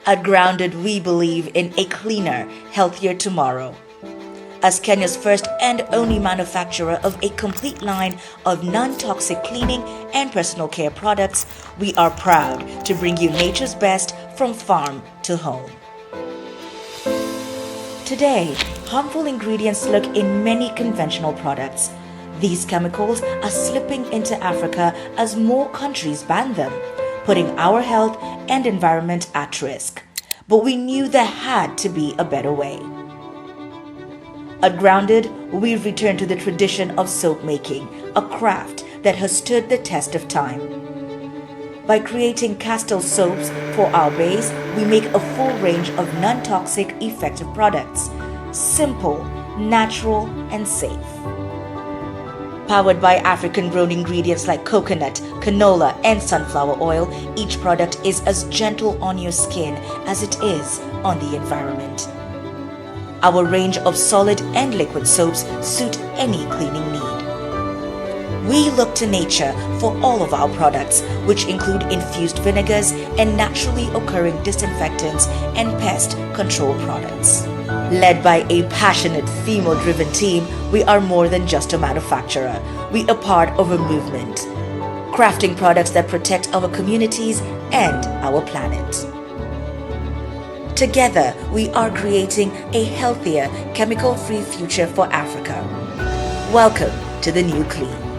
At Grounded, we believe in a cleaner, healthier tomorrow. As Kenya's first and only manufacturer of a complete line of non-toxic cleaning and personal care products, we are proud to bring you nature's best from farm to home. Today, harmful ingredients lurk in many conventional products. These chemicals are slipping into Africa as more countries ban them, putting our health and environment at risk. But we knew there had to be a better way. At Grounded, we've returned to the tradition of soap making, a craft that has stood the test of time. By creating Castel soaps for our base, we make a full range of non-toxic, effective products. Simple, natural, and safe. Powered by African-grown ingredients like coconut, canola, and sunflower oil, each product is as gentle on your skin as it is on the environment. Our range of solid and liquid soaps suit any cleaning need. We look to nature for all of our products, which include infused vinegars and naturally occurring disinfectants and pest control products. Led by a passionate female-driven team, we are more than just a manufacturer. We are part of a movement, crafting products that protect our communities and our planet. Together, we are creating a healthier, chemical-free future for Africa. Welcome to the New Clean.